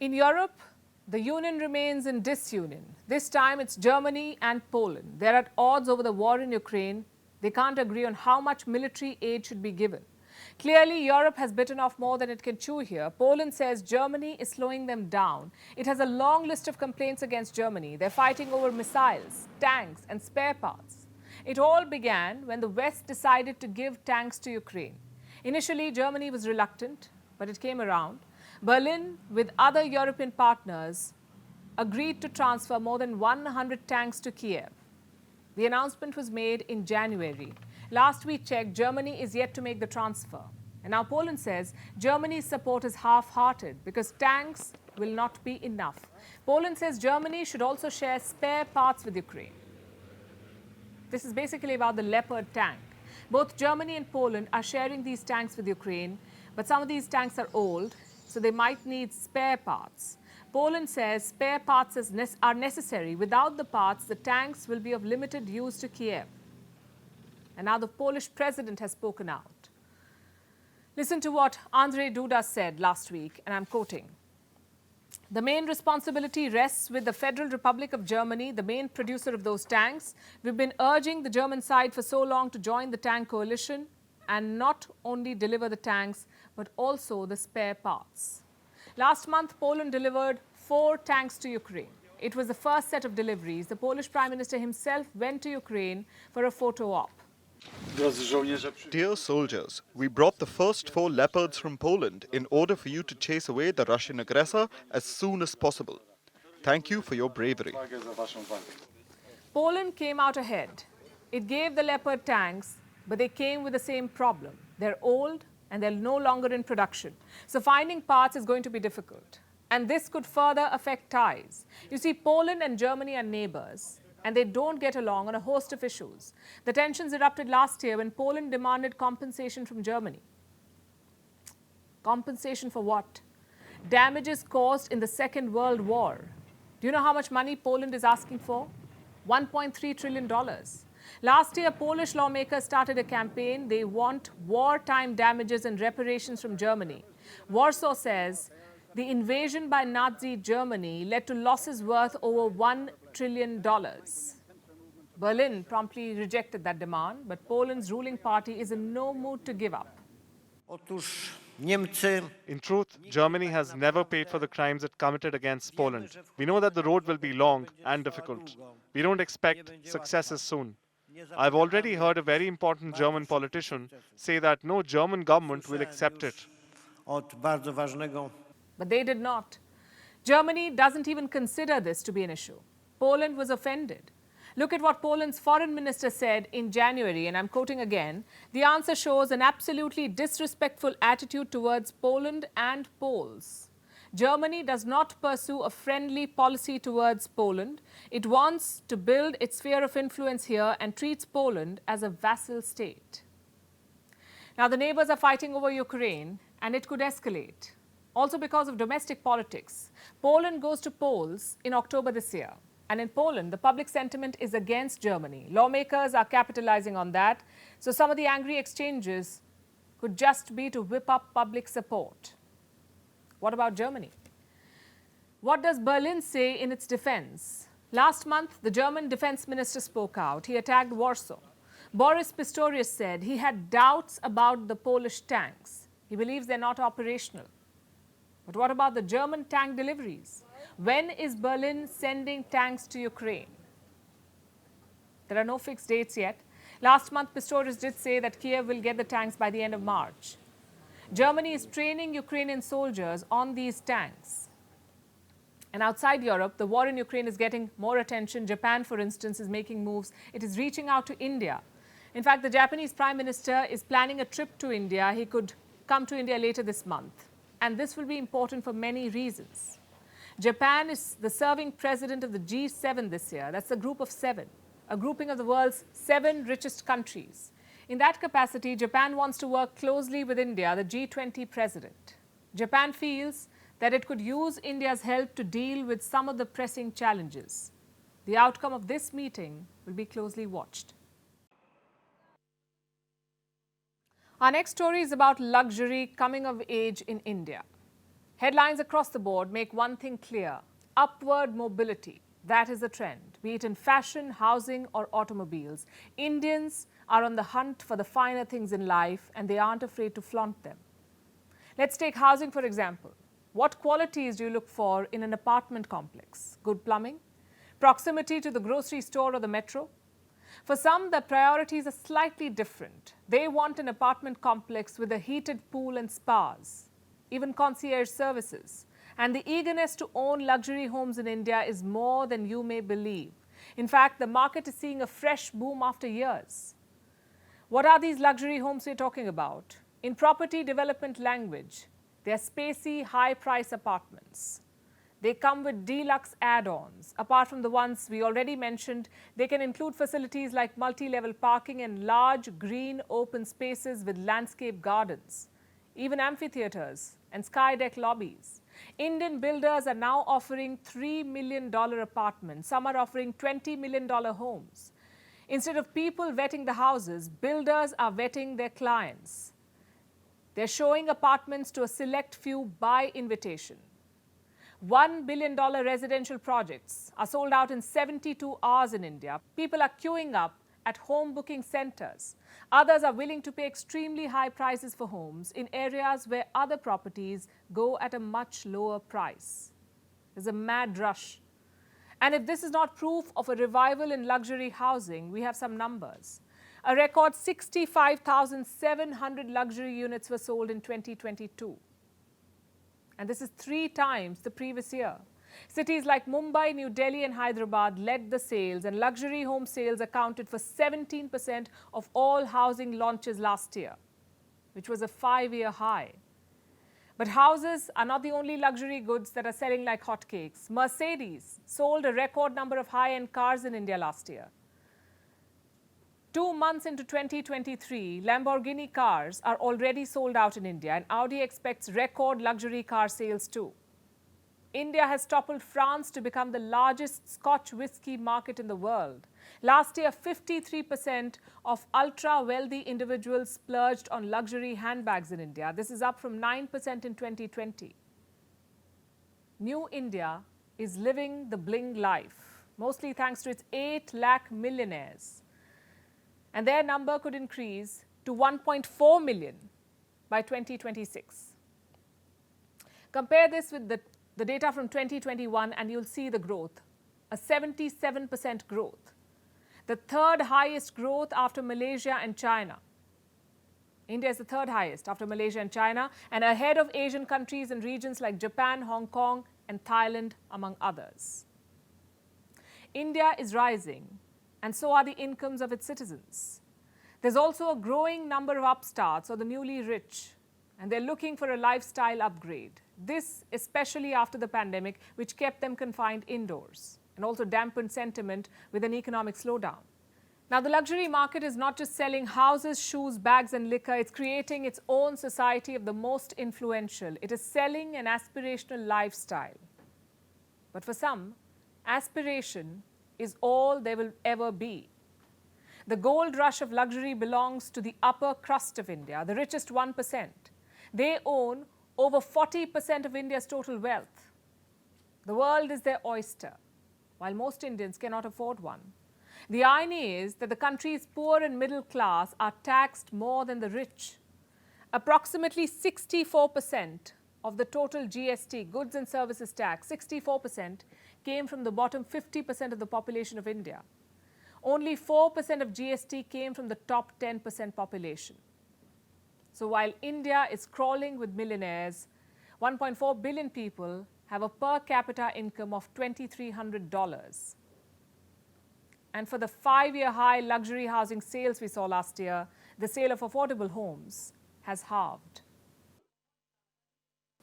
In Europe, the union remains in disunion. This time it's Germany and Poland. They're at odds over the war in Ukraine. They can't agree on how much military aid should be given. Clearly, Europe has bitten off more than it can chew here. Poland says Germany is slowing them down. It has a long list of complaints against Germany. They're fighting over missiles, tanks, and spare parts. It all began when the West decided to give tanks to Ukraine. Initially, Germany was reluctant, but it came around. Berlin, with other European partners, agreed to transfer more than 100 tanks to Kiev. The announcement was made in January. Last we checked, Germany is yet to make the transfer. And now Poland says Germany's support is half-hearted because tanks will not be enough. Poland says Germany should also share spare parts with Ukraine. This is basically about the Leopard tank. Both Germany and Poland are sharing these tanks with Ukraine, but some of these tanks are old, so they might need spare parts. Poland says spare parts are necessary. Without the parts, the tanks will be of limited use to Kiev. And now the Polish president has spoken out. Listen to what Andrzej Duda said last week, and I'm quoting. The main responsibility rests with the Federal Republic of Germany, the main producer of those tanks. We've been urging the German side for so long to join the tank coalition and not only deliver the tanks, but also the spare parts. Last month, Poland delivered 4 tanks to Ukraine. It was the first set of deliveries. The Polish Prime Minister himself went to Ukraine for a photo op. Dear soldiers, we brought the first 4 Leopards from Poland in order for you to chase away the Russian aggressor as soon as possible. Thank you for your bravery. Poland came out ahead. It gave the Leopard tanks, but they came with the same problem. They're old and they're no longer in production. So finding parts is going to be difficult. And this could further affect ties. You see, Poland and Germany are neighbors, and they don't get along on a host of issues. The tensions erupted last year when Poland demanded compensation from Germany. Compensation for what? Damages caused in the Second World War. Do you know how much money Poland is asking for? $1.3 trillion. Last year, Polish lawmakers started a campaign. They want wartime damages and reparations from Germany. Warsaw says the invasion by Nazi Germany led to losses worth over $1 trillion. Berlin promptly rejected that demand, but Poland's ruling party is in no mood to give up. In truth, Germany has never paid for the crimes it committed against Poland. We know that the road will be long and difficult. We don't expect successes soon. I've already heard a very important German politician say that no German government will accept it. But they did not. Germany doesn't even consider this to be an issue. Poland was offended. Look at what Poland's foreign minister said in January, and I'm quoting again. The answer shows an absolutely disrespectful attitude towards Poland and Poles. Germany does not pursue a friendly policy towards Poland. It wants to build its sphere of influence here and treats Poland as a vassal state. Now, the neighbors are fighting over Ukraine, and it could escalate. Also because of domestic politics. Poland goes to polls in October this year. And in Poland, the public sentiment is against Germany. Lawmakers are capitalizing on that. So some of the angry exchanges could just be to whip up public support. What about Germany? What does Berlin say in its defense? Last month, the German defense minister spoke out. He attacked Warsaw. Boris Pistorius said he had doubts about the Polish tanks. He believes they're not operational. But what about the German tank deliveries? When is Berlin sending tanks to Ukraine? There are no fixed dates yet. Last month, Pistorius did say that Kiev will get the tanks by the end of March. Germany is training Ukrainian soldiers on these tanks. And outside Europe, the war in Ukraine is getting more attention. Japan, for instance, is making moves. It is reaching out to India. In fact, the Japanese Prime Minister is planning a trip to India. He could come to India later this month. And this will be important for many reasons. Japan is the serving president of the G7 this year. That's a group of 7, a grouping of the world's 7 richest countries. In that capacity, Japan wants to work closely with India, the G20 president. Japan feels that it could use India's help to deal with some of the pressing challenges. The outcome of this meeting will be closely watched. Our next story is about luxury coming of age in India. Headlines across the board make one thing clear: upward mobility. That is the trend. Be it in fashion, housing, or automobiles, Indians are on the hunt for the finer things in life, and they aren't afraid to flaunt them. Let's take housing, for example. What qualities do you look for in an apartment complex? Good plumbing? Proximity to the grocery store or the metro? For some, the priorities are slightly different. They want an apartment complex with a heated pool and spas, even concierge services. And the eagerness to own luxury homes in India is more than you may believe. In fact, the market is seeing a fresh boom after years. What are these luxury homes we're talking about? In property development language, they are spacey, high-price apartments. They come with deluxe add-ons. Apart from the ones we already mentioned, they can include facilities like multi-level parking and large green open spaces with landscape gardens, even amphitheaters and sky deck lobbies. Indian builders are now offering $3 million apartments. Some are offering $20 million homes. Instead of people vetting the houses, builders are vetting their clients. They're showing apartments to a select few by invitation. $1 billion residential projects are sold out in 72 hours in India. People are queuing up at home booking centers. Others are willing to pay extremely high prices for homes in areas where other properties go at a much lower price. There's a mad rush. And if this is not proof of a revival in luxury housing, we have some numbers. A record 65,700 luxury units were sold in 2022. And this is 3 times the previous year. Cities like Mumbai, New Delhi and Hyderabad led the sales, and luxury home sales accounted for 17% of all housing launches last year, which was a 5-year high. But houses are not the only luxury goods that are selling like hotcakes. Mercedes sold a record number of high-end cars in India last year. 2 months into 2023, Lamborghini cars are already sold out in India, and Audi expects record luxury car sales too. India has toppled France to become the largest Scotch whisky market in the world. Last year, 53% of ultra-wealthy individuals splurged on luxury handbags in India. This is up from 9% in 2020. New India is living the bling life, mostly thanks to its 8 lakh millionaires. And their number could increase to 1.4 million by 2026. Compare this with the data from 2021 and you'll see the growth, a 77% growth. The third highest growth after Malaysia and China. India is the third highest after Malaysia and China, and ahead of Asian countries and regions like Japan, Hong Kong, and Thailand, among others. India is rising, and so are the incomes of its citizens. There's also a growing number of upstarts or the newly rich, and they're looking for a lifestyle upgrade. This especially after the pandemic, which kept them confined indoors and also dampened sentiment with an economic slowdown. Now, the luxury market is not just selling houses, shoes, bags, and liquor. It's creating its own society of the most influential. It is selling an aspirational lifestyle. But for some, aspiration is all there will ever be. The gold rush of luxury belongs to the upper crust of India, the richest 1%. They own over 40% of India's total wealth. The world is their oyster, while most Indians cannot afford one. The irony is that the country's poor and middle class are taxed more than the rich. Approximately 64% of the total GST, goods and services tax, 64%, came from the bottom 50% of the population of India. Only 4% of GST came from the top 10% population. So while India is crawling with millionaires, 1.4 billion people have a per capita income of $2,300. And for the 5-year high luxury housing sales we saw last year, the sale of affordable homes has halved.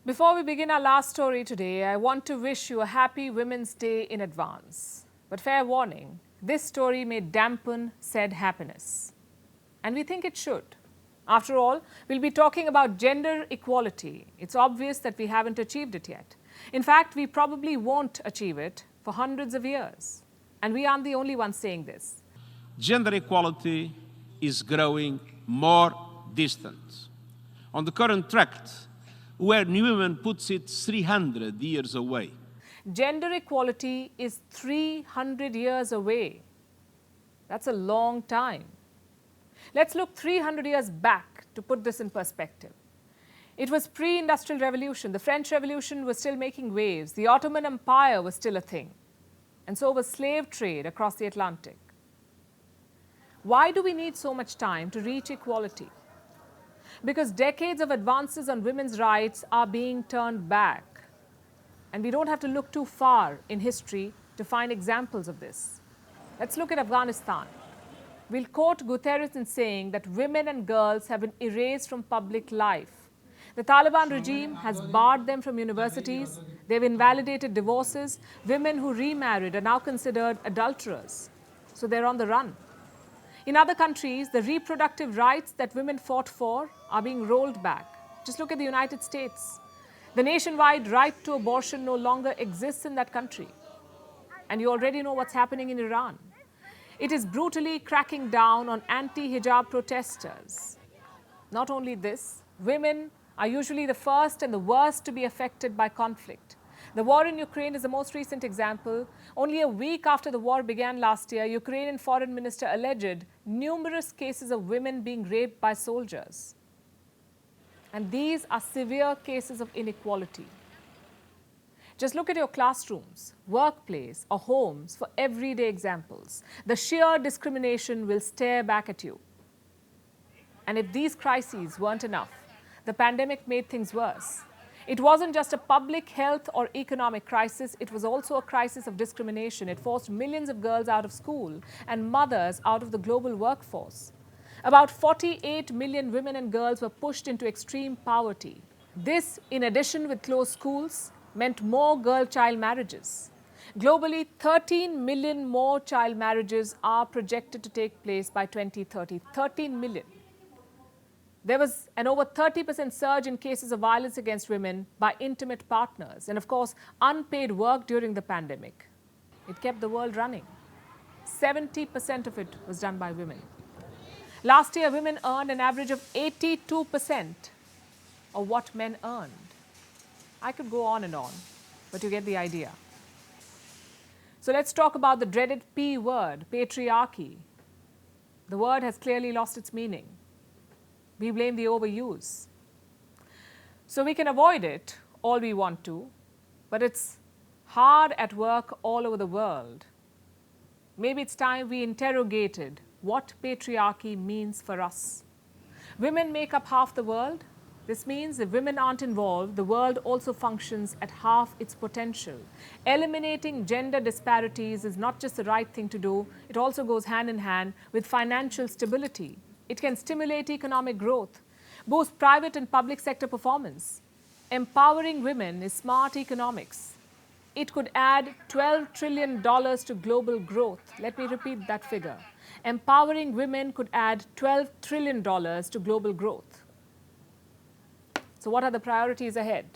Before we begin our last story today, I want to wish you a happy Women's Day in advance. But fair warning, this story may dampen said happiness. And we think it should. After all, we'll be talking about gender equality. It's obvious that we haven't achieved it yet. In fact, we probably won't achieve it for hundreds of years. And we aren't the only ones saying this. Gender equality is growing more distant. On the current track, where Newman puts it 300 years away. Gender equality is 300 years away. That's a long time. Let's look 300 years back to put this in perspective. It was pre-industrial revolution. The French Revolution was still making waves. The Ottoman Empire was still a thing. And so was slave trade across the Atlantic. Why do we need so much time to reach equality? Because decades of advances on women's rights are being turned back. And we don't have to look too far in history to find examples of this. Let's look at Afghanistan. We'll quote Guterres in saying that women and girls have been erased from public life. The Taliban regime has barred them from universities. They've invalidated divorces. Women who remarried are now considered adulterers. So they're on the run. In other countries, the reproductive rights that women fought for are being rolled back. Just look at the United States. The nationwide right to abortion no longer exists in that country. And you already know what's happening in Iran. It is brutally cracking down on anti-hijab protesters. Not only this, women are usually the first and the worst to be affected by conflict. The war in Ukraine is the most recent example. Only a week after the war began last year, Ukrainian foreign minister alleged numerous cases of women being raped by soldiers. And these are severe cases of inequality. Just look at your classrooms, workplace, or homes for everyday examples. The sheer discrimination will stare back at you. And if these crises weren't enough, the pandemic made things worse. It wasn't just a public health or economic crisis, it was also a crisis of discrimination. It forced millions of girls out of school and mothers out of the global workforce. About 48 million women and girls were pushed into extreme poverty. This, in addition with closed schools, meant more girl-child marriages. Globally, 13 million more child marriages are projected to take place by 2030. 13 million. There was an over 30% surge in cases of violence against women by intimate partners. And of course, unpaid work during the pandemic. It kept the world running. 70% of it was done by women. Last year, women earned an average of 82% of what men earned. I could go on and on, but you get the idea. So let's talk about the dreaded P word, patriarchy. The word has clearly lost its meaning. We blame the overuse. So we can avoid it all we want to, but it's hard at work all over the world. Maybe it's time we interrogated what patriarchy means for us. Women make up half the world. This means if women aren't involved, the world also functions at half its potential. Eliminating gender disparities is not just the right thing to do, it also goes hand in hand with financial stability. It can stimulate economic growth, boost private and public sector performance. Empowering women is smart economics. It could add $12 trillion to global growth. Let me repeat that figure. Empowering women could add $12 trillion to global growth. So what are the priorities ahead?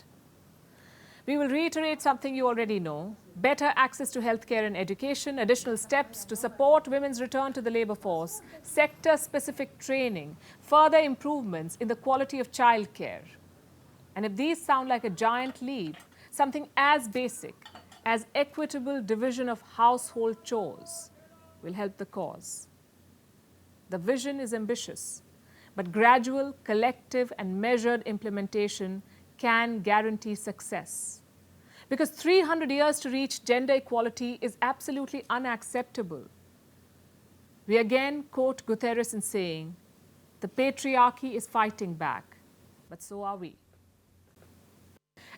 We will reiterate something you already know: better access to healthcare and education, additional steps to support women's return to the labor force, sector-specific training, further improvements in the quality of childcare. And if these sound like a giant leap, something as basic as equitable division of household chores will help the cause. The vision is ambitious, but gradual, collective, and measured implementation can guarantee success. Because 300 years to reach gender equality is absolutely unacceptable. We again quote Guterres in saying, "The patriarchy is fighting back, but so are we."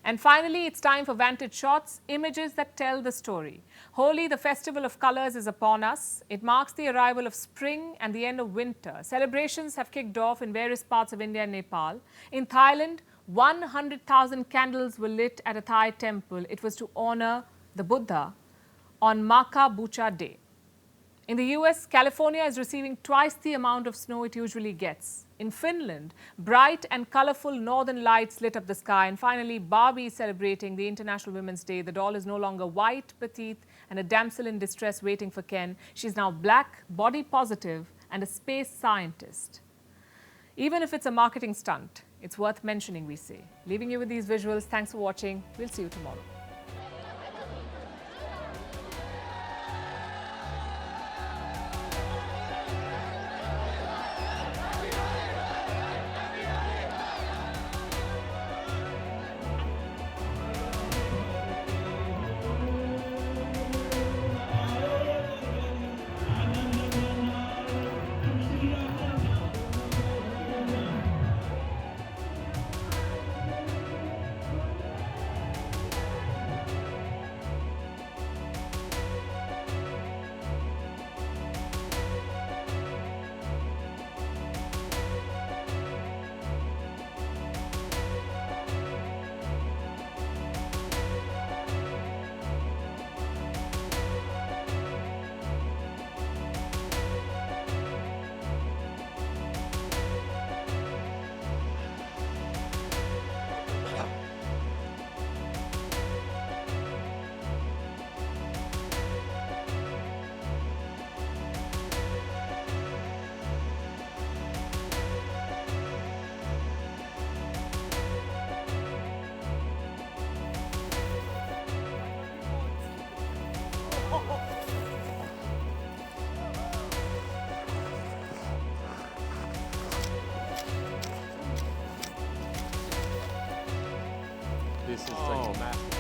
And finally, it's time for Vantage Shots, images that tell the story. Holi, the festival of colors, is upon us. It marks the arrival of spring and the end of winter. Celebrations have kicked off in various parts of India and Nepal. In Thailand, 100,000 candles were lit at a Thai temple. It was to honor the Buddha on Maka Bucha Day. In the US, California is receiving twice the amount of snow it usually gets. In Finland, bright and colorful northern lights lit up the sky. And finally, Barbie is celebrating the International Women's Day. The doll is no longer white, petite, and a damsel in distress waiting for Ken. She's now black, body positive, and a space scientist. Even if it's a marketing stunt, It's worth mentioning, we say. Leaving you with these visuals. Thanks for watching. We'll see you tomorrow. This is like massive.